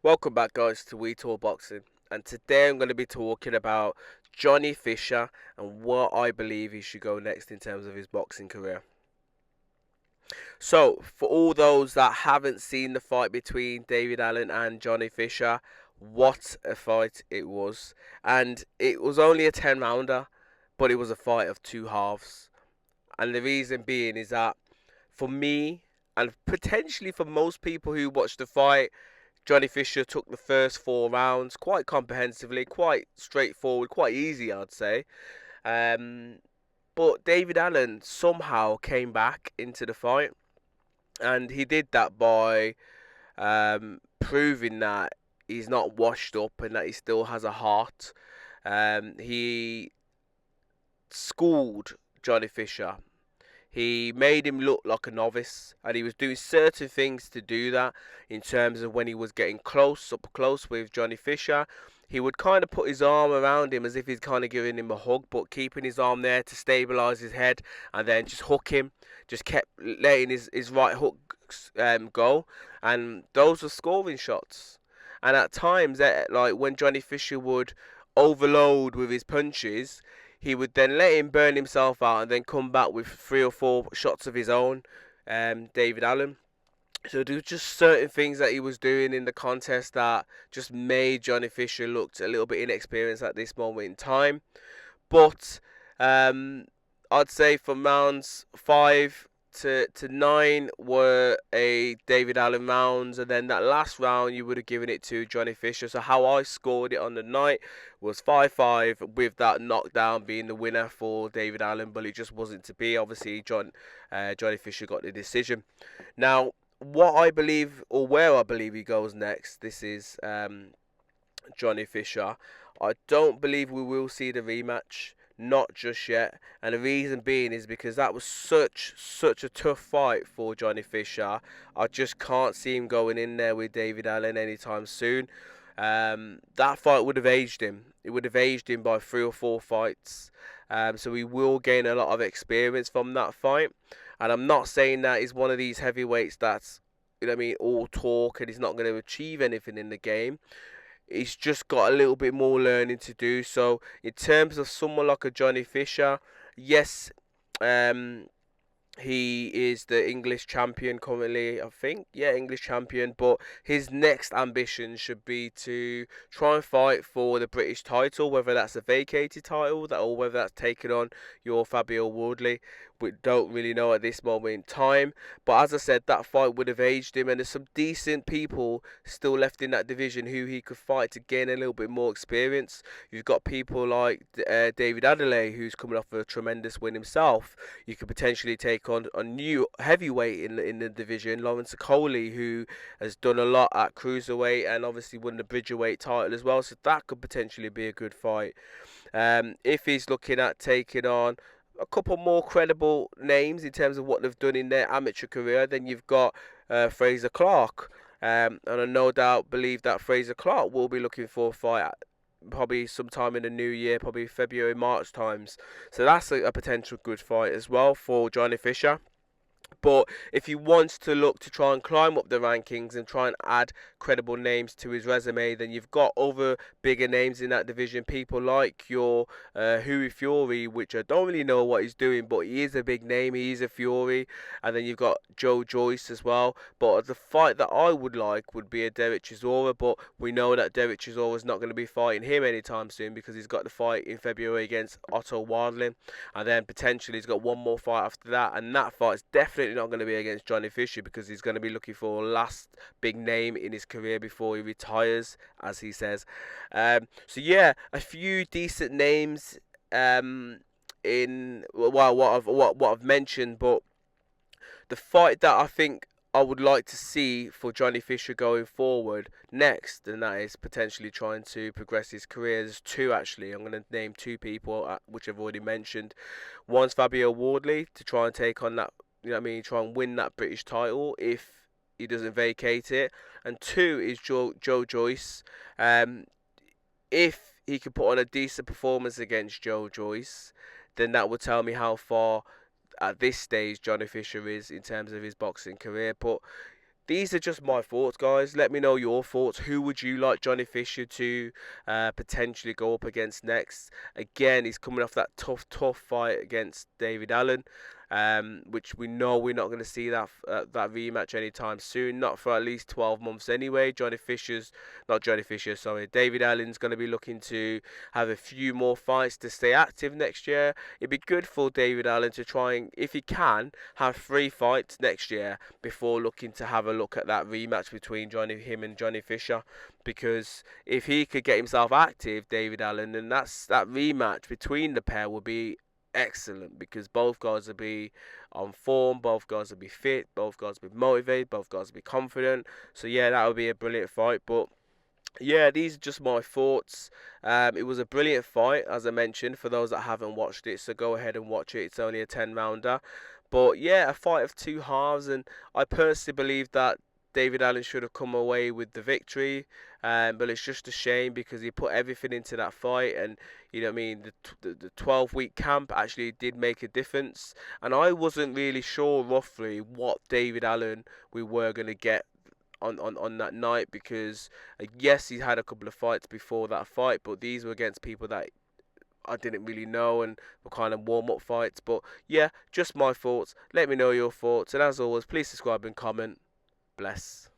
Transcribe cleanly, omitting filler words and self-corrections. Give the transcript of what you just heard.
Welcome back, guys, to We Talk Boxing. And today I'm going to be talking about Johnny Fisher and what I believe he should go next in terms of his boxing career. So, for all those that haven't seen the fight between David Allen and Johnny Fisher, what a fight it was. And it was only a 10 rounder, but it was a fight of two halves. And the reason being is that for me, and potentially for most people who watched the fight, Johnny Fisher took the first four rounds quite comprehensively, quite straightforward, quite easy, I'd say. Um, but David Allen somehow came back into the fight, and he did that by proving that he's not washed up and that he still has a heart. He schooled Johnny Fisher. He made him look like a novice, and he was doing certain things to do that. In terms of when he was getting up close with Johnny Fisher, he would kind of put his arm around him as if he's kind of giving him a hug, but keeping his arm there to stabilize his head, and then just hook him. Just kept letting his right hook go, and those were scoring shots. And at times, like when Johnny Fisher would overload with his punches, he would then let him burn himself out and then come back with three or four shots of his own, David Allen. So there were just certain things that he was doing in the contest that just made Johnny Fisher look a little bit inexperienced at this moment in time. But um, I'd say from rounds 5 to 9 were a David Allen rounds, and then that last round you would have given it to Johnny Fisher. So how I scored it on the night was 5-5, with that knockdown being the winner for David Allen, but it just wasn't to be. Obviously, Johnny Fisher got the decision. Now, what I believe, or where I believe he goes next, this is Johnny Fisher. I don't believe we will see the rematch, not just yet, and the reason being is because that was such a tough fight for Johnny Fisher. I just can't see him going in there with David Allen anytime soon. That fight would have aged him. It would have aged him by 3 or 4 fights. So he will gain a lot of experience from that fight. And I'm not saying that he's one of these heavyweights that's, all talk and he's not going to achieve anything in the game. He's just got a little bit more learning to do. So in terms of someone like a Johnny Fisher, yes, um, he is the English champion currently, I think. Yeah, English champion. But his next ambition should be to try and fight for the British title, whether that's a vacated title or whether that's taken on your Fabio Wardley. We don't really know at this moment in time. But as I said, that fight would have aged him, and there's some decent people still left in that division who he could fight to gain a little bit more experience. You've got people like David Adelaide, who's coming off a tremendous win himself. You could potentially take on a new heavyweight in the division, Lawrence Okoli, who has done a lot at cruiserweight and obviously won the Bridgerweight title as well. So that could potentially be a good fight. If he's looking at taking on a couple more credible names in terms of what they've done in their amateur career, then you've got Fraser Clark. And I no doubt believe that Fraser Clark will be looking for a fight probably sometime in the new year, probably February, March times. So that's a potential good fight as well for Johnny Fisher. But if he wants to look to try and climb up the rankings and try and add credible names to his resume, then you've got other bigger names in that division. People like your Huey Fury, which I don't really know what he's doing, but he is a big name. He is a Fury. And then you've got Joe Joyce as well. But the fight that I would like would be a Derek Chisora, but we know that Derek Chisora is not going to be fighting him anytime soon because he's got the fight in February against Otto Wardlin, and then potentially he's got one more fight after that, and that fight's definitely not going to be against Johnny Fisher because he's going to be looking for a last big name in his career before he retires, as he says. So yeah, a few decent names in what I've mentioned, but the fight that I think I would like to see for Johnny Fisher going forward next, and that is potentially trying to progress his career. There's two actually. I'm going to name two people, which I've already mentioned. One's Fabio Wardley to try and take on that, try and win that British title if he doesn't vacate it. And two is Joe Joyce. If he could put on a decent performance against Joe Joyce, then that would tell me how far at this stage Johnny Fisher is in terms of his boxing career. But these are just my thoughts, guys. Let me know your thoughts. Who would you like Johnny Fisher to potentially go up against next? Again, he's coming off that tough fight against David Allen, which we know we're not going to see that rematch anytime soon. Not for at least 12 months anyway. David Allen's going to be looking to have a few more fights to stay active next year. It'd be good for David Allen to try and, if he can, have 3 fights next year before looking to have a look at that rematch between him and Johnny Fisher. Because if he could get himself active, David Allen, then that rematch between the pair will be excellent, because both guys will be on form, both guys will be fit, both guys will be motivated, both guys will be confident. So yeah, that would be a brilliant fight. But yeah, these are just my thoughts. It was a brilliant fight, as I mentioned, for those that haven't watched it, so go ahead and watch it. It's only a 10-rounder. But yeah, a fight of two halves, and I personally believe that David Allen should have come away with the victory. But it's just a shame because he put everything into that fight, and you know what I mean. The 12-week camp actually did make a difference, and I wasn't really sure roughly what David Allen we were gonna get on that night, because yes, he had a couple of fights before that fight, but these were against people that I didn't really know and were kind of warm-up fights. But yeah, just my thoughts. Let me know your thoughts, and as always, please subscribe and comment. Bless.